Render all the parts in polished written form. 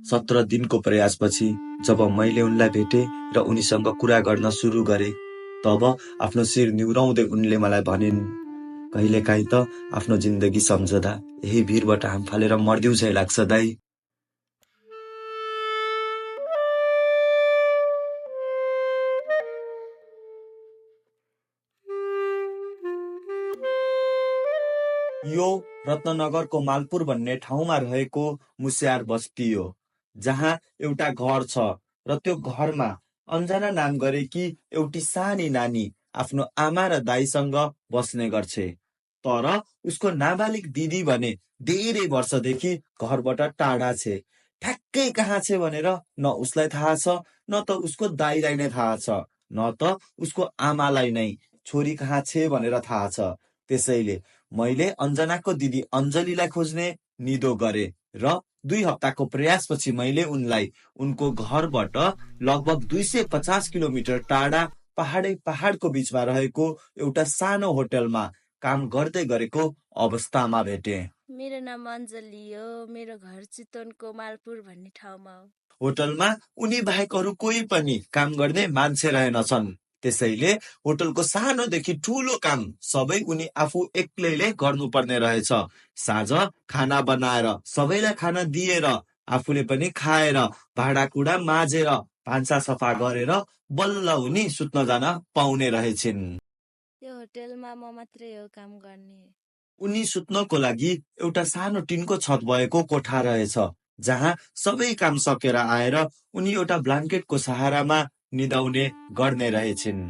17 दिनको प्रयासपछि जब मैले उनलाई भेटेँ र उनीसँग कुरा गर्न सुरु गरेँ, तब आफ्नो शिर निहुराउँदै उनले मलाई भनिन्, कहिलेकाहीँ त आफ्नो जिन्दगी सम्झदा यही भिरबाट हाम फालेर मर्दिउ झै लाग्छ दाइ। यो रत्ननगरको मालपुर भन्ने ठाउँमा रहेको मुस्यार बस्ती हो, जहाँ एउटा घर छ र त्यो घरमा अन्जना नाम गरेकी एउटी सानी नानी आफ्नो आमा र दाइसँग बस्ने गर्छे। तर उसको नाबालिग दिदी भने धेरै वर्षदेखि घरबाट टाढा छे। ठ्याक्कै कहाँ छे भनेर न उसलाई थाहा छ, न त उसको दाइलाई नै थाहा छ, न त उसको आमालाई नै छोरी कहाँ छे भनेर थाहा छ। त्यसैले मैले अन्जनाको दिदी अञ्जलीलाई खोज्ने निदो गरे र 2 हप्ताको प्रयासपछि मैले उनलाई उनको घरबाट लगभग 250 किलोमिटर टाढा पहाडको बीचमा रहेको एउटा सानो होटलमा काम गर्दै गरेको अवस्थामा भेटे। मेरो नाम अञ्जली हो। मेरो घर चितवनको मालपुर भन्ने ठाउँमा हो। होटलमा उनी बाहेक अरू कोही पनि काम गर्ने मान्छे रहेनछन्। त्यसैले होटलको सानोदेखि ठूलो काम सबै उनी आफू एक्लैले गर्नुपर्ने रहेछ। साँझ खाना बनाएर सबैलाई खाना दिएर आफूले पनि खाएर भाँडाकुँडा माझेर भान्सा सफा गरेर बल्ल उनी सुत्न जान पाउने रहेछिन्। यो होटलमा म मात्रै हो काम गर्ने। उनी सुत्नको लागि एउटा सानो टिनको छत भएको कोठा रहेछ, जहाँ सबै काम सकेर आएर उनी एउटा ब्ल्याङ्केटको सहारामा निदाउने गर्ने रहेछिन्।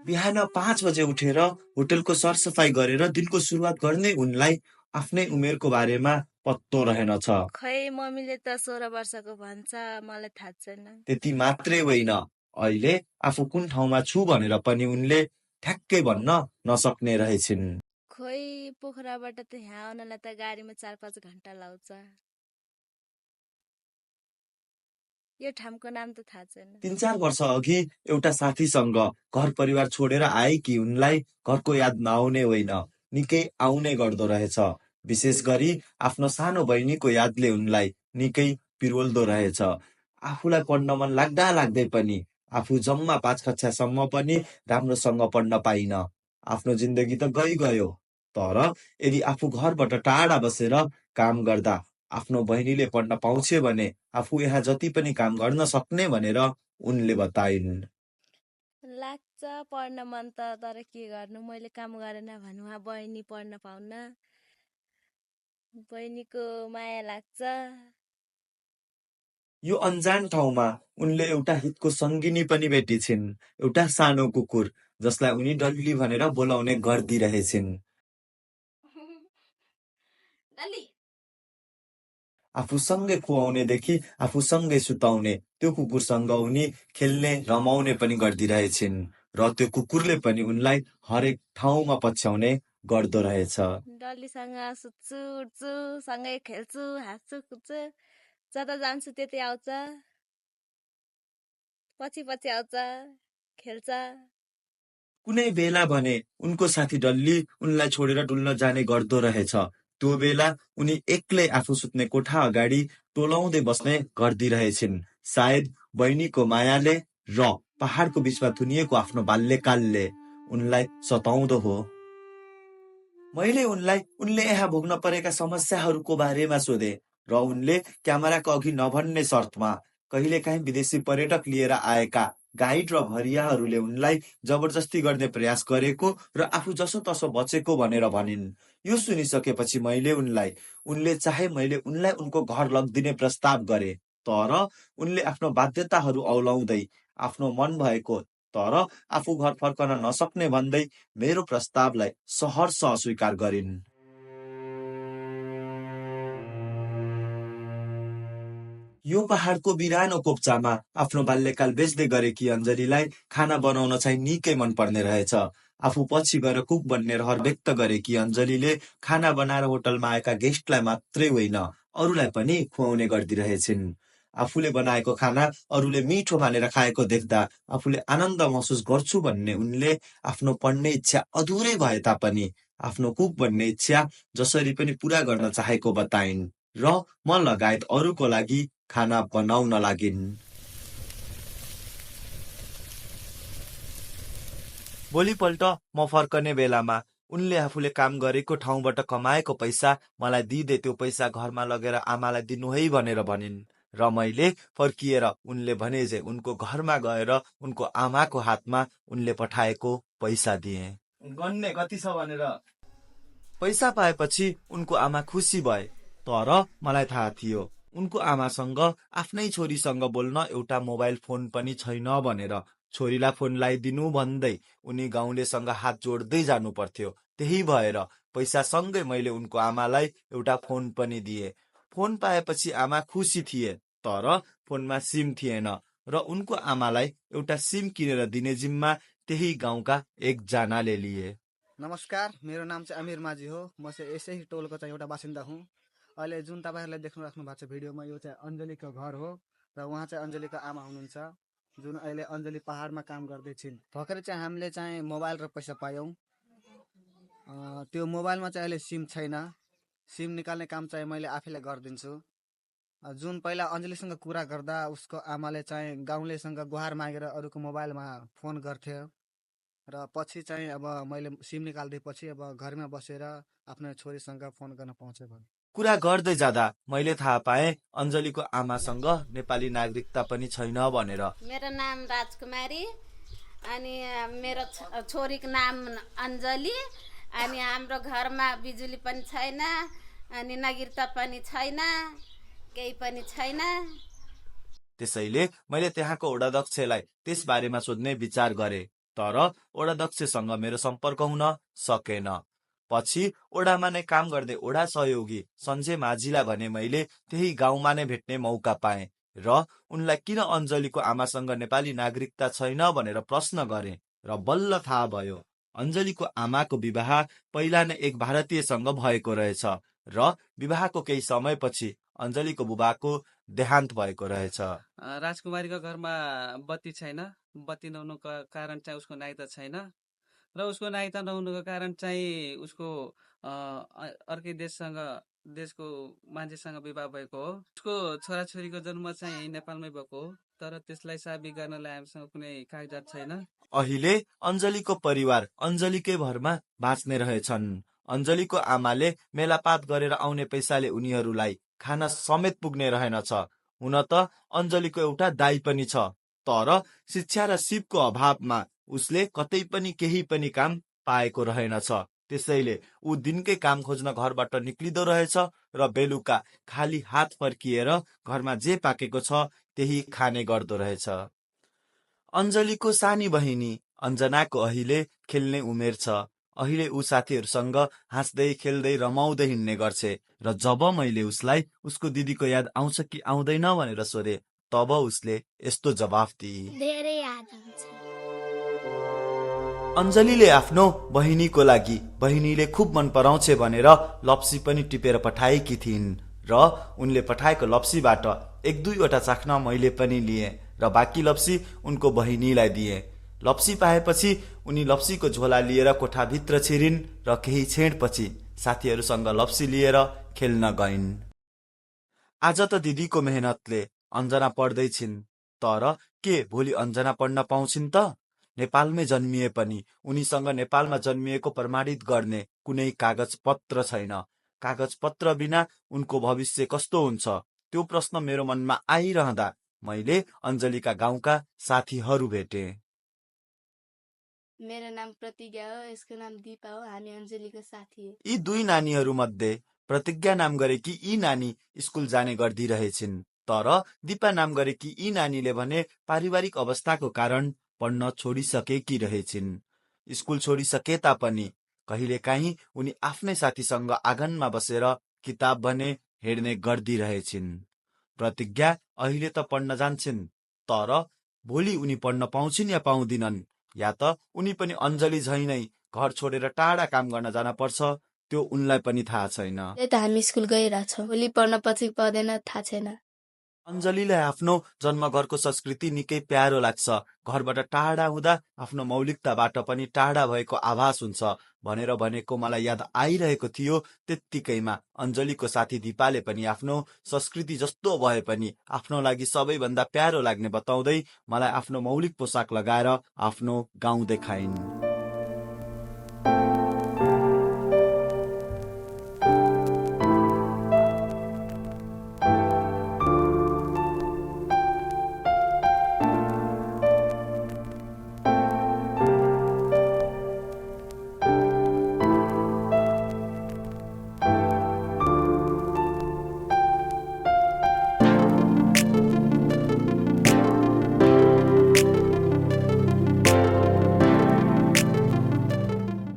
बिहान 5 बजे उठेर होटलको सरसफाई गरेर दिनको सुरुवात गर्ने उनलाई आफ्नै उमेरको बारेमा पत्तो रहेनछ। खै मम्मीले त 16 वर्षको भन्छ, मलाई थाहा छैन। त्यति मात्रै होइन, अहिले आफू कुन ठाउँमा छु भनेर पनि उनले ठ्याक्कै भन्न नसक्ने रहेछिन्। खोइ पोखराबाट त यहाँ आउनलाई त गाडीमा 4-5 घण्टा लाग्छ। यो ठाउँको नाम त थाहा छैन। 3-4 वर्ष अघि एउटा साथीसँग घर परिवार छोडेर आएकी उनलाई घरको याद नआउने होइन, निकै आउने गर्दो रहेछ। विशेष गरी आफ्नो सानो बहिनीको यादले उनलाई निकै पिरोल्दो रहेछ। आफूलाई पढ्न मन लाग्दै पनि आफू जम्मा 5 कक्षासम्म पनि राम्रोसँग पढ्न पाइन। आफ्नो जिन्दगी त गयो, तर यदि आफू घरबाट टाढा बसेर काम गर्दा आफ्नो बहिनीले पढ्न पाउँछे भने आफू यहाँ जति पनि काम गर्न सक्ने भनेर उनले बताइन्। लाग्छ पढ्न मन त, तर के गर्नु, मैले काम गरेन भने उहाँ बहिनी पढ्न पाउन्न। बहिनीको माया लाग्छ। यो अन्जान ठाउँमा उनले एउटा हितको सङ्गिनी पनि भेटिछिन्, एउटा सानो कुकुर, जसलाई उनी डल्ली भनेर बोलाउने गर्दिरहेछिन्। आफूसँगै खुवाउनेदेखि आफूसँगै सुताउने त्यो कुकुरसँग उनी खेल्ने रमाउने पनि गर्दिरहेछिन् र त्यो कुकुरले पनि उनलाई हरेक ठाउँमा पछ्याउने गर्दो रहेछ। डल्लीसँग सुत्छु, उठ्छु, सँगै खेल्छु, हाँस्छु, कुद्छु, जता जान्छु त्यतै आउँछ, पछि आउँछ, खेल्छ। कुनै बेला भने उनको साथी डल्ली उनलाई छोडेर डुल्न जाने गर्दो रहेछ। त्यो बेला उनी एक्लै आफू सुत्ने कोठा अगाडि टोलाउँदै बस्ने गर्दिरहेछिन्, सायद बहिनीको मायाले र पहाडको बीचमा थुनिएको आफ्नो बाल्यकालले उनलाई सताउँदो हो। मैले उनलाई उनले यहाँ भोग्न परेका समस्याहरूको बारेमा सोधे र उनले क्यामेराको अघि नभन्ने शर्तमा कहिलेकाहीँ विदेशी पर्यटक लिएर आएका गाइड र भरियाहरूले उनलाई जबरजस्ती गर्ने प्रयास गरेको र आफू जसो तसो बचेको भनेर भनिन्। यो सुनिसकेपछि मैले उनले चाहे मैले उनलाई उनको घर लगिदिने प्रस्ताव गरे, तर उनले आफ्नो बाध्यताहरू औलाउँदै आफ्नो मन भएको तर आफू घर फर्कन नसक्ने भन्दै मेरो प्रस्तावलाई सहर्ष अस्वीकार गरिन्। यो पहाडको बिरानो कोप्चामा आफ्नो बाल्यकाल बेच्दै गरेकी अञ्जलीलाई खाना बनाउन चाहिँ निकै मन पर्ने रहेछ। आफू पछि गएर कुक बन्ने रहर व्यक्त गरेकी अञ्जलीले खाना बनाएर होटलमा आएका गेस्टलाई मात्रै होइन, अरूलाई पनि खुवाउने गर्दिरहेछिन्। आफूले बनाएको खाना अरूले मिठो मानेर खाएको देख्दा आफूले आनन्द महसुस गर्छु भन्ने उनले आफ्नो पढ्ने इच्छा अधुरै भए तापनि आफ्नो कुक बन्ने इच्छा जसरी पनि पूरा गर्न चाहेको बताइन्। र म लगायत अरूको लागि खाना बनाउन लागिन्। भोलिपल्ट म फर्कने बेलामा उनले आफूले काम गरेको ठाउँबाट कमाएको पैसा मलाई दिँदै त्यो पैसा घरमा लगेर आमालाई दिनु है भनेर भनिन्। र मैले फर्किएर उनले भने जे उनको घरमा गएर उनको आमाको हातमा उनले पठाएको पैसा दिए। गन्ने कति छ भनेर पैसा पाएपछि उनको आमा खुसी भए। तर मलाई थाहा थियो उनको आमासँग आफ्नै छोरीसँग बोल्न एउटा मोबाइल फोन पनि छैन भनेर। छोरीलाई फोन लगाइदिनु भन्दै उनी गाउँलेसँग हात जोड्दै जानु पर्थ्यो। त्यही भएर पैसासँगै मैले उनको आमालाई एउटा फोन पनि दिए। फोन पाएपछि आमा खुसी थिए, तर फोनमा सिम थिएन र उनको आमालाई एउटा सिम किनेर दिने जिम्मा त्यही गाउँका एकजनाले लिए। नमस्कार, मेरो नाम चाहिँ अमिर माझी हो। म चाहिँ यसै टोलको चाहिँ एउटा बासिन्दा हुँ। अहिले जुन तपाईँहरूले देख्नु राख्नु भएको छ भिडियोमा, यो चाहिँ अञ्जलीको घर हो र उहाँ चाहिँ अञ्जलीको आमा हुनुहुन्छ, जुन अहिले अञ्जली पहाडमा काम गर्दैछिन्। भर्खरै चाहिँ हामीले चाहिँ मोबाइल र पैसा पायौँ। त्यो मोबाइलमा चाहिँ अहिले सिम छैन। सिम निकाल्ने काम चाहिँ मैले आफैले गरिदिन्छु। जुन पहिला अञ्जलीसँग कुरा गर्दा उसको आमाले चाहिँ गाउँलेसँग गुहार मागेर अरूको मोबाइलमा फोन गर्थ्यो र पछि चाहिँ अब मैले सिम निकालिदिएपछि अब घरमा बसेर आफ्नो छोरीसँग फोन गर्न पाउँछ। कुरा गर्दै जाँदा मैले थाहा पाएँ अञ्जलीको आमासँग नेपाली नागरिकता पनि छैन भनेर। मेरो नाम राजकुमारी अनि मेरो छोरीको नाम अञ्जली अनि हाम्रो घरमा बिजुली पनि छैन अनि नागरिकता पनि छैन, केही पनि छैन। त्यसैले मैले त्यहाँको ओडाध्यक्षलाई त्यस बारेमा सोध्ने विचार गरे, तर ओडाध्यक्षसँग मेरो सम्पर्क हुन सकेन। पछि ओडामा नै काम गर्दै ओडा सहयोगी सञ्जय माझीलाई भने मैले त्यही गाउँमा नै भेट्ने मौका पाएँ र उनलाई किन अञ्जलीको आमासँग नेपाली नागरिकता छैन भनेर प्रश्न गरे र बल्ल थाहा भयो अञ्जलीको आमाको विवाह पहिला नै एक भारतीयसँग भएको रहेछ र विवाहको केही समयपछि अञ्जलीको बुबाको देहान्त भएको रहेछ। राजकुमारीको घरमा बत्ती छैन। बत्ती नहुनुको कारण चाहिँ उसको नाइता छैन र उसको नाइता नहुनुको कारण चाहिँ उसको अर्कै देशको मान्छेसँग विवाह भएको हो। उसको छोराछोरीको जन्म चाहिँ नेपालमै भएको हो, तर त्यसलाई साबित गर्नलाई हामीसँग कुनै कागजात छैन। अहिले अञ्जलीको परिवार अञ्जलीकै भरमा बाँच्ने रहेछन्। अञ्जलीको आमाले मेलापात गरेर आउने पैसाले उनीहरूलाई खाना समेत पुग्ने रहेनछ। हुन त अञ्जलीको एउटा दाइ पनि छ, तर शिक्षा र सिपको अभावमा उसले कतै पनि केही पनि काम पाएको रहेनछ। त्यसैले ऊ दिनकै काम खोज्न घरबाट निक्लिँदो रहेछ र बेलुका खाली हात फर्किएर घरमा जे पाकेको छ त्यही खाने गर्दो रहेछ। अञ्जलीको सानी बहिनी अञ्जनाको अहिले खेल्ने उमेर छ। अहिले ऊ साथीहरूसँग हाँस्दै खेल्दै रमाउँदै हिँड्ने गर्छे र जब मैले उसलाई उसको दिदीको याद आउँछ कि आउँदैन भनेर सोधे तब उसले यस्तो जवाफ दिए, धेरै याद आउँछ। अञ्जलीले आफ्नो बहिनीको लागि बहिनीले खुब मन पराउँछे भनेर लप्सी पनि टिपेर पठाएकी थिइन् र उनले पठाएको लप्सीबाट एक दुईवटा चाख्न मैले पनि लिए र बाँकी लप्सी उनको बहिनीलाई दिए। लप्सी पाएपछि उनी लप्सीको झोला लिएर कोठाभित्र छिरिन् र केही क्षणपछि साथीहरूसँग लप्सी लिएर खेल्न गइन्। आज त दिदीको मेहनतले अञ्जना पढ्दैछिन्, तर के भोलि अञ्जना पढ्न पाउँछिन् त? नेपालमै जन्मिए पनि उनीसँग नेपालमा जन्मिएको प्रमाणित गर्ने कुनै कागज पत्र छैन। कागज पत्र बिना उनको भविष्य कस्तो हुन्छ त्यो प्रश्न मेरो मनमा आइरहँदा मैले अञ्जलीका गाउँका साथीहरू भेटे। मेरो नाम प्रतिज्ञा हो, यसको नाम दिपा हो। हामी अञ्जलीको साथी हो। यी दुई नानीहरू मध्ये प्रतिज्ञा नाम गरेकी यी नानी स्कुल जाने गर्दिरहेछिन्, तर दिपा नाम गरेकी यी नानीले भने पारिवारिक अवस्थाको कारण पढ्न छोडिसकेकी रहेछिन्। स्कुल छोडिसके तापनि कहिलेकाहीँ उनी आफ्नै साथीसँग आँगनमा बसेर किताब भने हेर्ने गर्दिरहेछिन्। प्रतिज्ञा अहिले त पढ्न जान्छन्, तर भोलि उनी पढ्न पाउँछिन् या पाउँदिनन्, या त उनी पनि अञ्जली झैं नै घर छोडेर टाढा काम गर्न जान पर्छ, त्यो उनलाई पनि थाहा छैन। त्यही त हामी स्कुल गइरहेछौँ। भोलि पढ्न पछि पर्दैन थाहा छैन। अञ्जलीलाई आफ्नो जन्मघरको संस्कृति निकै प्यारो लाग्छ। घरबाट टाढा हुँदा आफ्नो मौलिकताबाट पनि टाढा भएको आभास हुन्छ भनेर भनेको मलाई याद आइरहेको थियो। त्यत्तिकैमा अञ्जलीको साथी दिपाले पनि आफ्नो संस्कृति जस्तो भए पनि आफ्नो लागि सबैभन्दा प्यारो लाग्ने बताउँदै मलाई आफ्नो मौलिक पोसाक लगाएर आफ्नो गाउँ देखाइन्।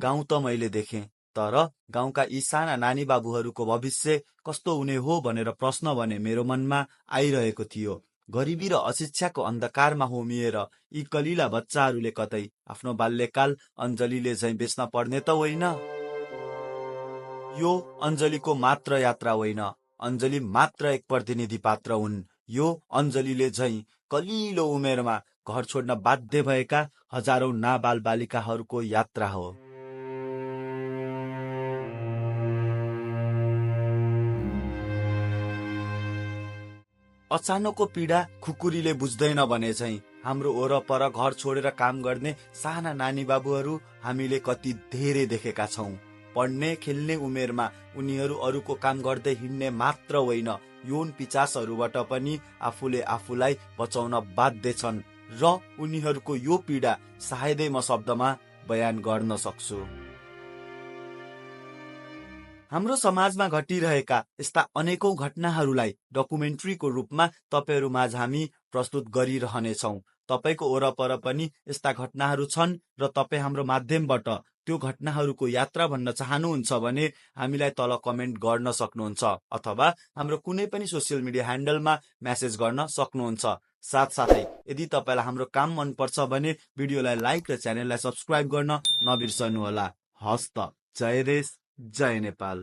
गाउँ त मैले देखेँ, तर गाउँका यी साना नानी बाबुहरूको भविष्य कस्तो हुने हो भनेर प्रश्न भने मेरो मनमा आइरहेको थियो। गरिबी र अशिक्षाको अन्धकारमा होमिएर यी कलिला बच्चाहरूले कतै आफ्नो बाल्यकाल अञ्जलीले झैँ बेच्न पर्ने त होइन। यो अञ्जलीको मात्र यात्रा होइन, अञ्जली मात्र एक प्रतिनिधि पात्र हुन्। यो अञ्जलीले झैँ कलिलो उमेरमा घर छोड्न बाध्य भएका हजारौं नाबाल बालिकाहरूको यात्रा हो। अचानकको पीडा खुकुरीले बुझ्दैन भने चाहिँ हाम्रो वरपर घर छोडेर काम गर्ने साना नानी बाबुहरू हामीले कति धेरै देखेका छौं। पढ्ने खेल्ने उमेरमा उनीहरू अरूको काम गर्दै हिँड्ने मात्र होइन, यौन पिचासहरूबाट पनि आफूले आफूलाई बचाउन बाध्य छन् र उनीहरूको यो पीडा सायदै म शब्दमा बयान गर्न सक्छु। हाम्रो समाजमा घटिरहेका यस्ता अनेकौं घटनाहरूलाई डकुमेन्ट्रीको रूपमा तपाईहरू माझ हामी प्रस्तुत गरिरहनेछौं। तपाईको वरपर पनि यस्ता घटनाहरू छन् र तपाईँ हाम्रो माध्यमबाट त्यो घटनाहरूको यात्रा भन्न चाहनुहुन्छ भने हामीलाई तल कमेन्ट गर्न सक्नुहुन्छ अथवा हाम्रो कुनै पनि सोसियल मिडिया ह्यान्डलमा मेसेज गर्न सक्नुहुन्छ। साथसाथै यदि तपाईलाई हाम्रो काम मनपर्छ भने भिडियोलाई लाइक र च्यानललाई सब्स्क्राइब गर्न नबिर्सनुहोला। हस्त जय देश जय नेपाल।